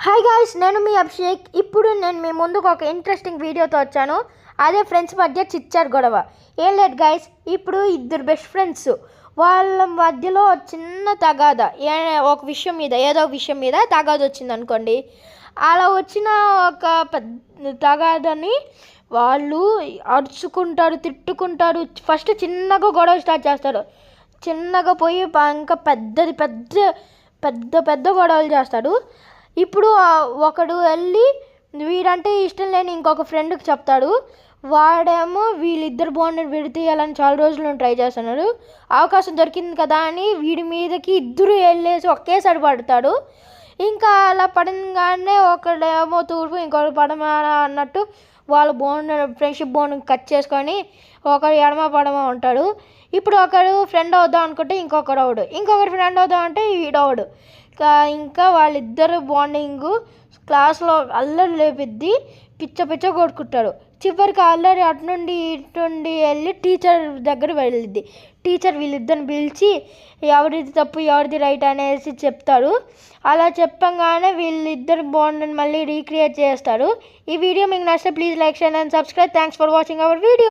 Hi guys, నేను మీ అభిషేక్. ఇప్పుడు నేను మీ ముందుకు ఒక ఇంట్రెస్టింగ్ వీడియోతో వచ్చాను. అదే ఫ్రెండ్స్ మధ్య చిచ్చారు గొడవ. ఏం లేదు గాయ్స్, ఇప్పుడు ఇద్దరు బెస్ట్ ఫ్రెండ్స్ వాళ్ళ మధ్యలో చిన్న తగాద ఒక విషయం మీద, ఏదో విషయం మీద తగాద వచ్చింది అనుకోండి. అలా వచ్చిన ఒక పెద్ద తగాదని వాళ్ళు అరుచుకుంటారు, తిట్టుకుంటారు. ఫస్ట్ చిన్నగా గొడవ స్టార్ట్ చేస్తారు. చిన్నగా పోయి ఇంకా పెద్దది పెద్ద పెద్ద పెద్ద గొడవలు చేస్తాడు. ఇప్పుడు ఒకడు వెళ్ళి వీడంటే ఇష్టం లేని ఇంకొక ఫ్రెండ్కి చెప్తాడు. వాడేమో వీళ్ళిద్దరు బాండ్ని విడతీయాలని చాలా రోజులు ట్రై చేస్తున్నాడు. అవకాశం దొరికింది కదా అని వీడి మీదకి ఇద్దరు వెళ్ళేసి ఒకేసారి పడతాడు. ఇంకా అలా పడంగానే ఒకడేమో తూర్పు, ఇంకొకటి పడమ అన్నట్టు వాళ్ళ బాండ్, ఫ్రెండ్షిప్ బాండ్ కట్ చేసుకొని ఒకడు ఎడమ పడమ ఉంటాడు. ఇప్పుడు ఒకడు ఫ్రెండ్ అవుదాం అనుకుంటే ఇంకొకడు అవడు, ఇంకొకటి ఫ్రెండ్ అవుదాం అంటే ఈడవడు. ఇంకా వాళ్ళిద్దరు బాండింగు క్లాస్లో అల్లరి లేపిద్ది, పిచ్చ పిచ్చ కొట్టుకుంటారు. చివరికి అల్లరి అటు నుండి ఇటు నుండి వెళ్ళి టీచర్ దగ్గర వెళ్ళిద్ది. టీచర్ వీళ్ళిద్దరిని పిలిచి ఎవరిది తప్పు ఎవరిది రైట్ అనేసి చెప్తారు. అలా చెప్పగానే వీళ్ళిద్దరు బాండ్ని మళ్ళీ రీక్రియేట్ చేస్తారు. ఈ వీడియో మీకు నచ్చితే please like, share and subscribe. Thanks for watching our video.